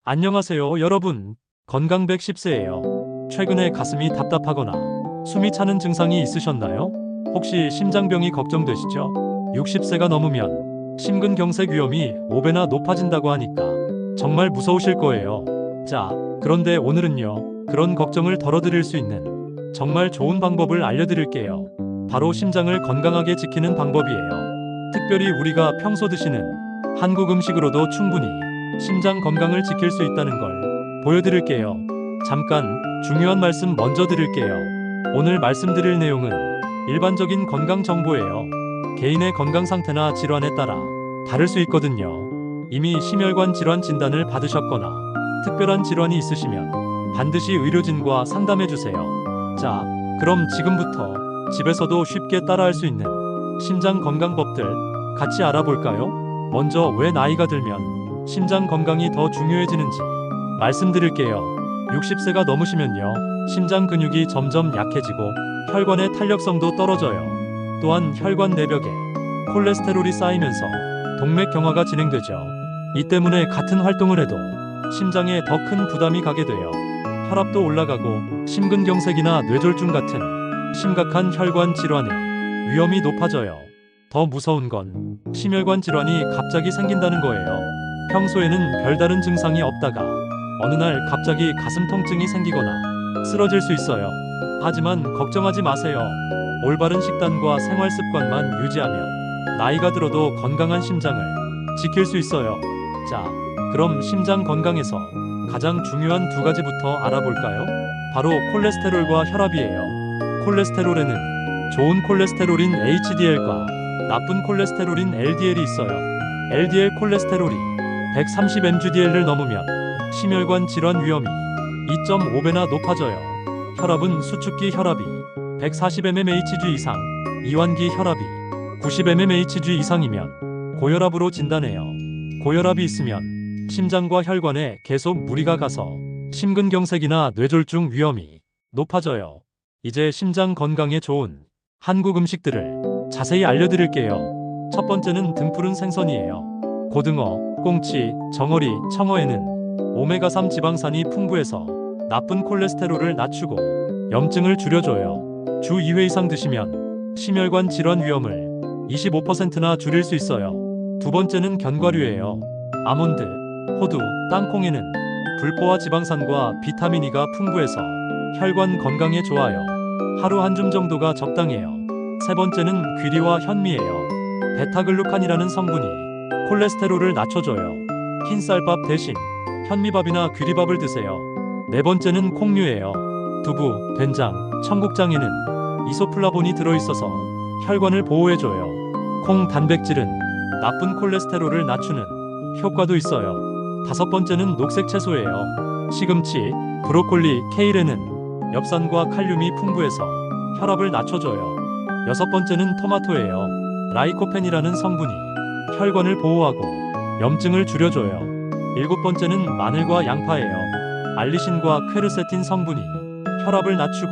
안녕하세요, 여러분. 건강 110세예요. 최근에 가슴이 답답하거나 숨이 차는 증상이 있으셨나요? 혹시 심장병이 걱정되시죠? 60세가 넘으면 심근경색 위험이 5배나 높아진다고 하니까 정말 무서우실 거예요. 자, 그런데 오늘은요, 그런 걱정을 덜어드릴 수 있는 정말 좋은 방법을 알려드릴게요. 바로 심장을 건강하게 지키는 방법이에요. 특별히 우리가 평소 드시는 한국 음식으로도 충분히 심장 건강을 지킬 수 있다는 걸 보여드릴게요. 잠깐 중요한 말씀 먼저 드릴게요. 오늘 말씀드릴 내용은 일반적인 건강 정보예요. 개인의 건강 상태나 질환에 따라 다를 수 있거든요. 이미 심혈관 질환 진단을 받으셨거나 특별한 질환이 있으시면 반드시 의료진과 상담해 주세요. 자, 그럼 지금부터 집에서도 쉽게 따라할 수 있는 심장 건강법들 같이 알아볼까요? 먼저 왜 나이가 들면 심장 건강이 더 중요해지는지 말씀드릴게요. 60세가 넘으시면요, 심장 근육이 점점 약해지고 혈관의 탄력성도 떨어져요. 또한 혈관 내벽에 콜레스테롤이 쌓이면서 동맥경화가 진행되죠. 이 때문에 같은 활동을 해도 심장에 더 큰 부담이 가게 돼요. 혈압도 올라가고 심근경색이나 뇌졸중 같은 심각한 혈관 질환의 위험이 높아져요. 더 무서운 건 심혈관 질환이 갑자기 생긴다는 거예요. 평소에는 별다른 증상이 없다가 어느 날 갑자기 가슴 통증이 생기거나 쓰러질 수 있어요. 하지만 걱정하지 마세요. 올바른 식단과 생활 습관만 유지하면 나이가 들어도 건강한 심장을 지킬 수 있어요. 자, 그럼 심장 건강에서 가장 중요한 두 가지부터 알아볼까요? 바로 콜레스테롤과 혈압이에요. 콜레스테롤에는 좋은 콜레스테롤인 HDL과 나쁜 콜레스테롤인 LDL이 있어요. LDL 콜레스테롤이 130mg/dl를 넘으면 심혈관 질환 위험이 2.5배나 높아져요. 혈압은 수축기 혈압이 140mmHg 이상, 이완기 혈압이 90mmHg 이상이면 고혈압으로 진단해요. 고혈압이 있으면 심장과 혈관에 계속 무리가 가서 심근경색이나 뇌졸중 위험이 높아져요. 이제 심장 건강에 좋은 한국 음식들을 자세히 알려드릴게요. 첫 번째는 등푸른 생선이에요. 고등어, 꽁치, 정어리, 청어에는 오메가3 지방산이 풍부해서 나쁜 콜레스테롤을 낮추고 염증을 줄여줘요. 주 2회 이상 드시면 심혈관 질환 위험을 25%나 줄일 수 있어요. 두 번째는 견과류예요. 아몬드, 호두, 땅콩에는 불포화 지방산과 비타민 E가 풍부해서 혈관 건강에 좋아요. 하루 한 줌 정도가 적당해요. 세 번째는 귀리와 현미예요. 베타글루칸이라는 성분이 콜레스테롤을 낮춰줘요. 흰쌀밥 대신 현미밥이나 귀리밥을 드세요. 네 번째는 콩류예요. 두부, 된장, 청국장에는 이소플라본이 들어있어서 혈관을 보호해줘요. 콩 단백질은 나쁜 콜레스테롤을 낮추는 효과도 있어요. 다섯 번째는 녹색 채소예요. 시금치, 브로콜리, 케일에는 엽산과 칼륨이 풍부해서 혈압을 낮춰줘요. 여섯 번째는 토마토예요. 라이코펜이라는 성분이 혈관을 보호하고 염증을 줄여줘요. 일곱 번째는 마늘과 양파예요. 알리신과 퀘르세틴 성분이 혈압을 낮추고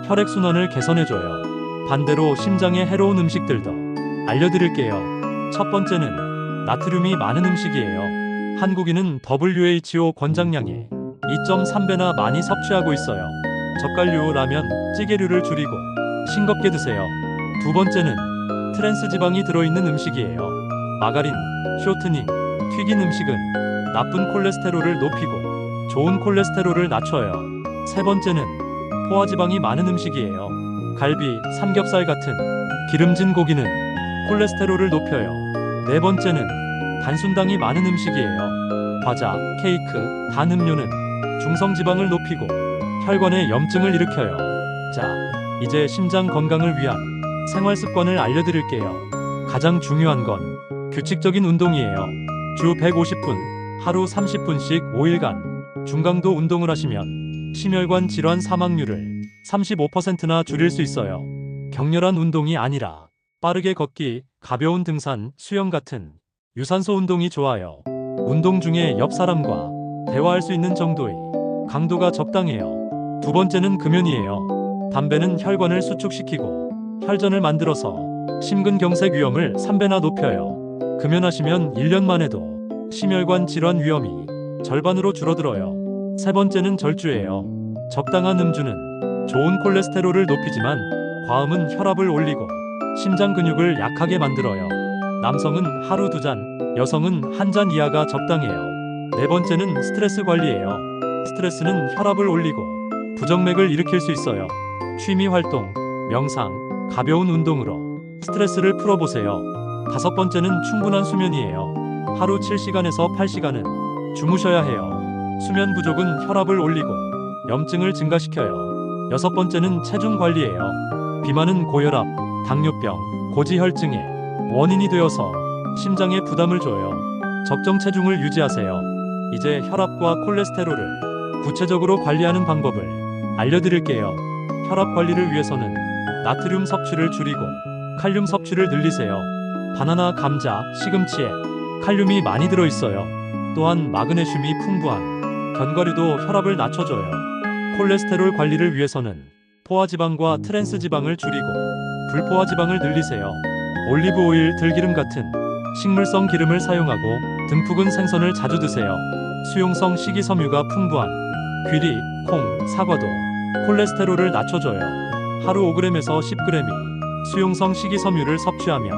혈액순환을 개선해줘요. 반대로 심장에 해로운 음식들도 알려드릴게요. 첫 번째는 나트륨이 많은 음식이에요. 한국인은 WHO 권장량의 2.3배나 많이 섭취하고 있어요. 젓갈류, 라면, 찌개류를 줄이고 싱겁게 드세요. 두 번째는 트랜스 지방이 들어있는 음식이에요. 마가린, 쇼트닝, 튀긴 음식은 나쁜 콜레스테롤을 높이고 좋은 콜레스테롤을 낮춰요. 세 번째는 포화지방이 많은 음식이에요. 갈비, 삼겹살 같은 기름진 고기는 콜레스테롤을 높여요. 네 번째는 단순당이 많은 음식이에요. 과자, 케이크, 단 음료는 중성지방을 높이고 혈관에 염증을 일으켜요. 자, 이제 심장 건강을 위한 생활 습관을 알려드릴게요. 가장 중요한 건 규칙적인 운동이에요. 주 150분, 하루 30분씩 5일간 중강도 운동을 하시면 심혈관 질환 사망률을 35%나 줄일 수 있어요. 격렬한 운동이 아니라 빠르게 걷기, 가벼운 등산, 수영 같은 유산소 운동이 좋아요. 운동 중에 옆 사람과 대화할 수 있는 정도의 강도가 적당해요. 두 번째는 금연이에요. 담배는 혈관을 수축시키고 혈전을 만들어서 심근경색 위험을 3배나 높여요. 금연하시면 1년만 해도 심혈관 질환 위험이 절반으로 줄어들어요. 세 번째는 절주예요. 적당한 음주는 좋은 콜레스테롤을 높이지만 과음은 혈압을 올리고 심장 근육을 약하게 만들어요. 남성은 하루 2잔, 여성은 1잔 이하가 적당해요. 네 번째는 스트레스 관리예요. 스트레스는 혈압을 올리고 부정맥을 일으킬 수 있어요. 취미 활동, 명상, 가벼운 운동으로 스트레스를 풀어보세요. 다섯 번째는 충분한 수면이에요. 하루 7시간에서 8시간은 주무셔야 해요. 수면 부족은 혈압을 올리고 염증을 증가시켜요. 여섯 번째는 체중 관리예요. 비만은 고혈압, 당뇨병, 고지혈증의 원인이 되어서 심장에 부담을 줘요. 적정 체중을 유지하세요. 이제 혈압과 콜레스테롤을 구체적으로 관리하는 방법을 알려드릴게요. 혈압 관리를 위해서는 나트륨 섭취를 줄이고 칼륨 섭취를 늘리세요. 바나나, 감자, 시금치에 칼륨이 많이 들어있어요. 또한 마그네슘이 풍부한 견과류도 혈압을 낮춰줘요. 콜레스테롤 관리를 위해서는 포화지방과 트랜스지방을 줄이고 불포화지방을 늘리세요. 올리브 오일, 들기름 같은 식물성 기름을 사용하고 듬뿍은 생선을 자주 드세요. 수용성 식이섬유가 풍부한 귀리, 콩, 사과도 콜레스테롤을 낮춰줘요. 하루 5g에서 10g이 수용성 식이섬유를 섭취하면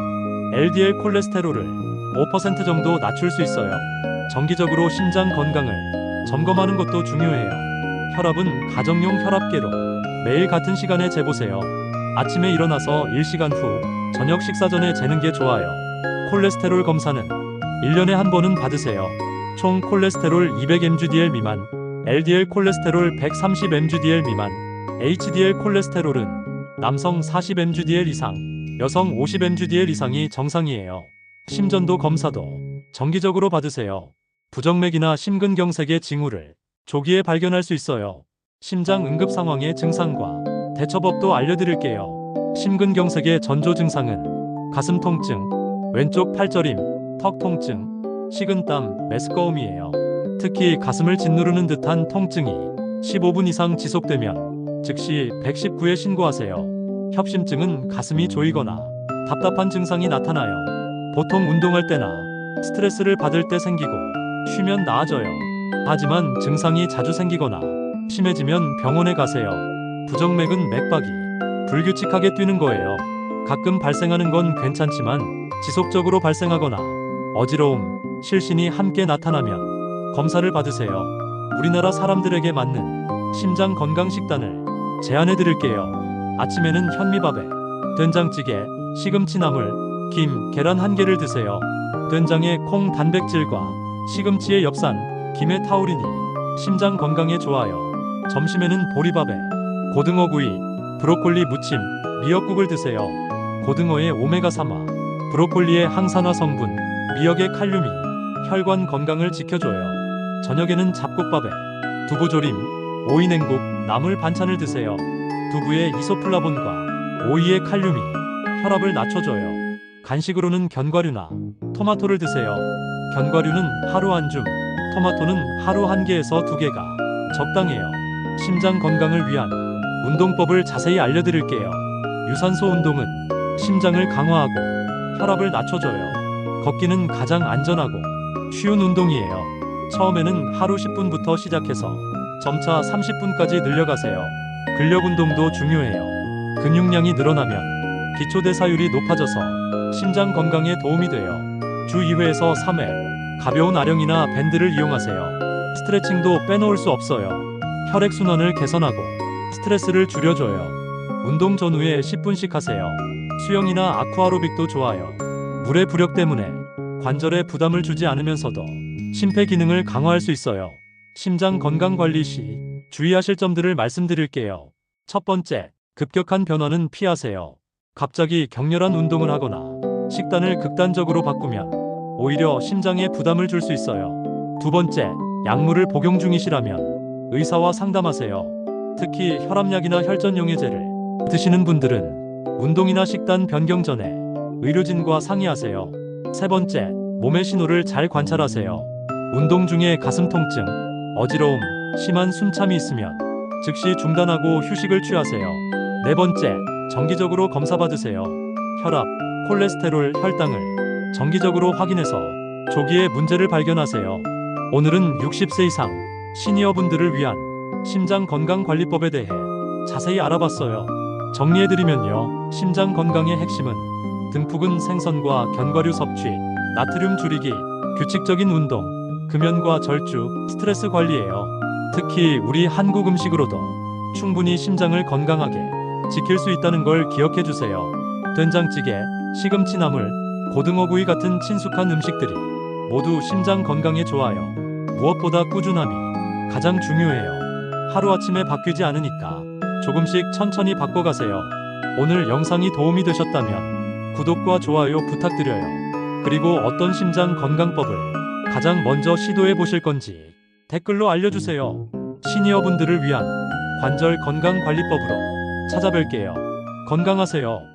LDL 콜레스테롤을 5% 정도 낮출 수 있어요. 정기적으로 심장 건강을 점검하는 것도 중요해요. 혈압은 가정용 혈압계로 매일 같은 시간에 재보세요. 아침에 일어나서 1시간 후 저녁 식사 전에 재는 게 좋아요. 콜레스테롤 검사는 1년에 한 번은 받으세요. 총 콜레스테롤 200mg/dl 미만, LDL 콜레스테롤 130mg/dl 미만, HDL 콜레스테롤은 남성 40mg/dl 이상, 여성 50mg/dl 이상이 정상이에요. 심전도 검사도 정기적으로 받으세요. 부정맥이나 심근경색의 징후를 조기에 발견할 수 있어요. 심장 응급 상황의 증상과 대처법도 알려드릴게요. 심근경색의 전조 증상은 가슴 통증, 왼쪽 팔저림, 턱 통증, 식은땀, 메스꺼움이에요. 특히 가슴을 짓누르는 듯한 통증이 15분 이상 지속되면 즉시 119에 신고하세요. 협심증은 가슴이 조이거나 답답한 증상이 나타나요. 보통 운동할 때나 스트레스를 받을 때 생기고 쉬면 나아져요. 하지만 증상이 자주 생기거나 심해지면 병원에 가세요. 부정맥은 맥박이 불규칙하게 뛰는 거예요. 가끔 발생하는 건 괜찮지만 지속적으로 발생하거나 어지러움, 실신이 함께 나타나면 검사를 받으세요. 우리나라 사람들에게 맞는 심장 건강 식단을 제안해 드릴게요. 아침에는 현미밥에 된장찌개, 시금치나물, 김, 계란 1개를 드세요. 된장에 콩 단백질과 시금치의 엽산, 김의 타우린이 심장 건강에 좋아요. 점심에는 보리밥에 고등어구이, 브로콜리 무침, 미역국을 드세요. 고등어의 오메가3와 브로콜리의 항산화 성분, 미역의 칼륨이 혈관 건강을 지켜줘요. 저녁에는 잡곡밥에 두부조림, 오이냉국, 나물 반찬을 드세요. 두부의 이소플라본과 오이의 칼륨이 혈압을 낮춰줘요. 간식으로는 견과류나 토마토를 드세요. 견과류는 하루 한 줌, 토마토는 하루 1개에서 2개가 적당해요. 심장 건강을 위한 운동법을 자세히 알려드릴게요. 유산소 운동은 심장을 강화하고 혈압을 낮춰줘요. 걷기는 가장 안전하고 쉬운 운동이에요. 처음에는 하루 10분부터 시작해서 점차 30분까지 늘려가세요. 근력 운동도 중요해요. 근육량이 늘어나면 기초대사율이 높아져서 심장 건강에 도움이 돼요. 주 2회에서 3회 가벼운 아령이나 밴드를 이용하세요. 스트레칭도 빼놓을 수 없어요. 혈액순환을 개선하고 스트레스를 줄여줘요. 운동 전후에 10분씩 하세요. 수영이나 아쿠아로빅도 좋아요. 물의 부력 때문에 관절에 부담을 주지 않으면서도 심폐 기능을 강화할 수 있어요. 심장 건강 관리 시 주의하실 점들을 말씀드릴게요. 첫 번째, 급격한 변화는 피하세요. 갑자기 격렬한 운동을 하거나 식단을 극단적으로 바꾸면 오히려 심장에 부담을 줄 수 있어요. 두 번째, 약물을 복용 중이시라면 의사와 상담하세요. 특히 혈압약이나 혈전용해제를 드시는 분들은 운동이나 식단 변경 전에 의료진과 상의하세요. 세 번째, 몸의 신호를 잘 관찰하세요. 운동 중에 가슴 통증, 어지러움, 심한 숨참이 있으면 즉시 중단하고 휴식을 취하세요. 네 번째, 정기적으로 검사받으세요. 혈압, 콜레스테롤, 혈당을 정기적으로 확인해서 조기에 문제를 발견하세요. 오늘은 60세 이상 시니어분들을 위한 심장 건강 관리법에 대해 자세히 알아봤어요. 정리해드리면요. 심장 건강의 핵심은 등푸근 생선과 견과류 섭취, 나트륨 줄이기, 규칙적인 운동, 금연과 절주, 스트레스 관리예요. 특히 우리 한국 음식으로도 충분히 심장을 건강하게 지킬 수 있다는 걸 기억해주세요. 된장찌개, 시금치나물, 고등어구이 같은 친숙한 음식들이 모두 심장 건강에 좋아요. 무엇보다 꾸준함이 가장 중요해요. 하루아침에 바뀌지 않으니까 조금씩 천천히 바꿔가세요. 오늘 영상이 도움이 되셨다면 구독과 좋아요 부탁드려요. 그리고 어떤 심장 건강법을 가장 먼저 시도해 보실 건지 댓글로 알려주세요. 시니어분들을 위한 관절 건강 관리법으로 찾아뵐게요. 건강하세요.